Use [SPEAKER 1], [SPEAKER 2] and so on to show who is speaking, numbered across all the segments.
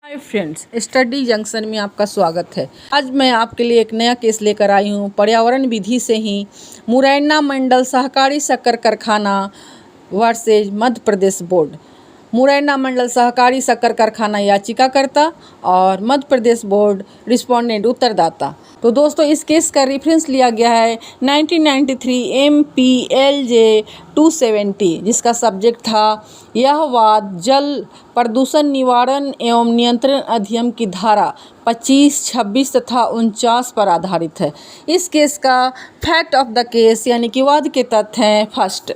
[SPEAKER 1] Hi friends, study junction में आपका स्वागत है। आज मैं आपके लिए एक नया केस लेकर आई हूँ। पर्यावरण विधि से ही मुरैना मंडल सहकारी शक्कर कारखाना वर्सेज मध्य प्रदेश बोर्ड। मुरैना मंडल सहकारी शक्कर कारखाना याचिकाकर्ता और मध्य प्रदेश बोर्ड रिस्पोंडेंट उत्तरदाता। तो दोस्तों, इस केस का रेफरेंस लिया गया है 1993 MPLJ 270, जिसका सब्जेक्ट था यह वाद जल प्रदूषण निवारण एवं नियंत्रण अधिनियम की धारा 25, 26 तथा 49 पर आधारित है। इस केस का फैक्ट ऑफ द केस यानी कि वाद के तथ्य हैं। फर्स्ट,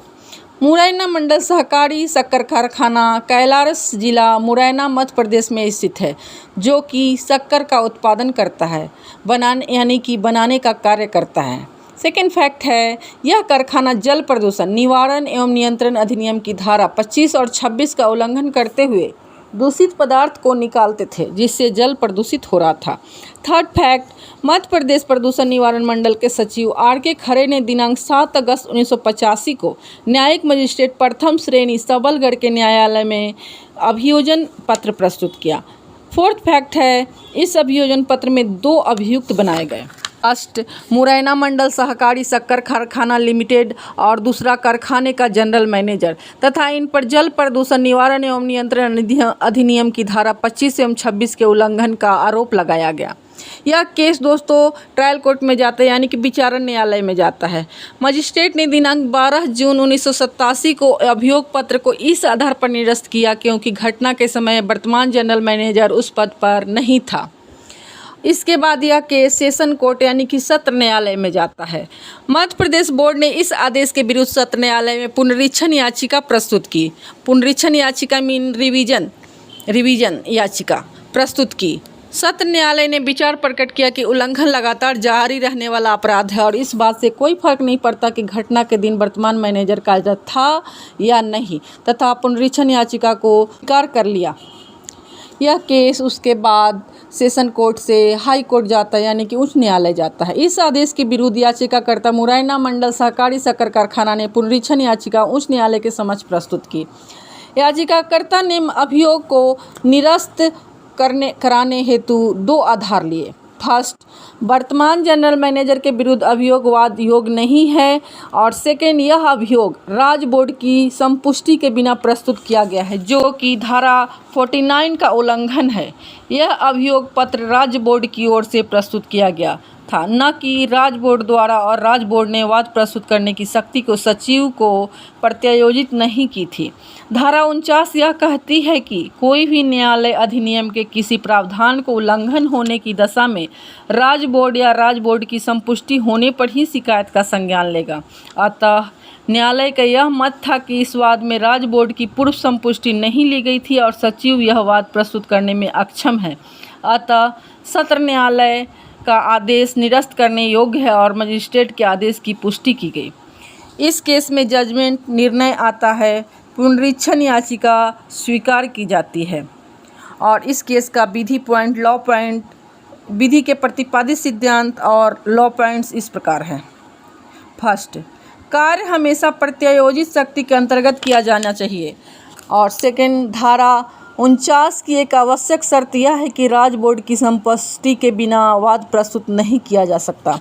[SPEAKER 1] मुरैना मंडल सहकारी शक्कर कारखाना कैलारस जिला मुरैना मध्य प्रदेश में स्थित है, जो कि शक्कर का उत्पादन करता है, बनाने का कार्य करता है। सेकेंड फैक्ट है, यह कारखाना जल प्रदूषण निवारण एवं नियंत्रण अधिनियम की धारा 25 और 26 का उल्लंघन करते हुए दूषित पदार्थ को निकालते थे, जिससे जल प्रदूषित हो रहा था। थर्ड फैक्ट, मध्य प्रदेश प्रदूषण निवारण मंडल के सचिव RK खरे ने दिनांक 7 अगस्त 1985 को न्यायिक मजिस्ट्रेट प्रथम श्रेणी सबलगढ़ के न्यायालय में अभियोजन पत्र प्रस्तुत किया। फोर्थ फैक्ट है, इस अभियोजन पत्र में 2 अभियुक्त बनाए गए। फर्स्ट, मुरैना मंडल सहकारी शक्कर कारखाना लिमिटेड और दूसरा कारखाने का जनरल मैनेजर तथा इन पर जल प्रदूषण निवारण एवं नियंत्रण अधिनियम की धारा 25 एवं 26 के उल्लंघन का आरोप लगाया गया। यह केस दोस्तों ट्रायल कोर्ट में जाता है, यानी कि विचारण न्यायालय में जाता है। मजिस्ट्रेट ने दिनांक 12 जून 1987 को अभियोग पत्र को इस आधार पर निरस्त किया क्योंकि घटना के समय वर्तमान जनरल मैनेजर उस पद पर नहीं था। इसके बाद यह केस सेशन कोर्ट यानी कि सत्र न्यायालय में जाता है। मध्य प्रदेश बोर्ड ने इस आदेश के विरुद्ध सत्र न्यायालय में पुनरीक्षण याचिका प्रस्तुत की। पुनरीक्षण याचिका मीन रिवीजन याचिका प्रस्तुत की। सत्र न्यायालय ने विचार प्रकट किया कि उल्लंघन लगातार जारी रहने वाला अपराध है और इस बात से कोई फर्क नहीं पड़ता कि घटना के दिन वर्तमान मैनेजर कार्यरत था या नहीं, तथा पुनरीक्षण याचिका को स्वीकार कर लिया। यह केस उसके बाद सेशन कोर्ट से हाई कोर्ट जाता है, यानी कि उच्च न्यायालय जाता है। इस आदेश के विरुद्ध याचिकाकर्ता मुरैना मंडल सहकारी शक्कर कारखाना ने पुनरीक्षण याचिका उच्च न्यायालय के समक्ष प्रस्तुत की। याचिकाकर्ता ने अभियोग को निरस्त कराने हेतु 2 आधार लिए। फर्स्ट, वर्तमान जनरल मैनेजर के विरुद्ध अभियोग वाद योग्य नहीं है, और सेकेंड, यह अभियोग राज्य बोर्ड की संपुष्टि के बिना प्रस्तुत किया गया है, जो कि धारा 49 का उल्लंघन है। यह अभियोग पत्र राज्य बोर्ड की ओर से प्रस्तुत किया गया था, न कि राज्य बोर्ड द्वारा, और राज्य बोर्ड ने वाद प्रस्तुत करने की शक्ति को सचिव को प्रत्यायोजित नहीं की थी। धारा 49 यह कहती है कि कोई भी न्यायालय अधिनियम के किसी प्रावधान को उल्लंघन होने की दशा में राज्य बोर्ड या राज्य बोर्ड की संपुष्टि होने पर ही शिकायत का संज्ञान लेगा। अतः न्यायालय का यह मत था कि इस वाद में राज्य बोर्ड की पूर्व संपुष्टि नहीं ली गई थी और सचिव यह वाद प्रस्तुत करने में अक्षम है। अतः सत्र न्यायालय का आदेश निरस्त करने योग्य है और मजिस्ट्रेट के आदेश की पुष्टि की गई। इस केस में जजमेंट निर्णय आता है, पुनरीक्षण याचिका स्वीकार की जाती है। और इस केस का विधि पॉइंट, लॉ पॉइंट, विधि के प्रतिपादित सिद्धांत और लॉ पॉइंट्स इस प्रकार है। फर्स्ट, कार्य हमेशा प्रत्यायोजित शक्ति के अंतर्गत किया जाना चाहिए। और सेकेंड, धारा 49 की एक आवश्यक शर्त यह है कि राज्य बोर्ड की संपुष्टि के बिना वाद प्रस्तुत नहीं किया जा सकता।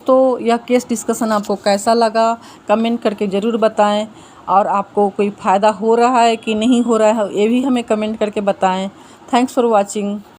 [SPEAKER 1] तो यह केस डिस्कशन आपको कैसा लगा कमेंट करके ज़रूर बताएं, और आपको कोई फ़ायदा हो रहा है कि नहीं हो रहा है ये भी हमें कमेंट करके बताएं। Thanks for watching.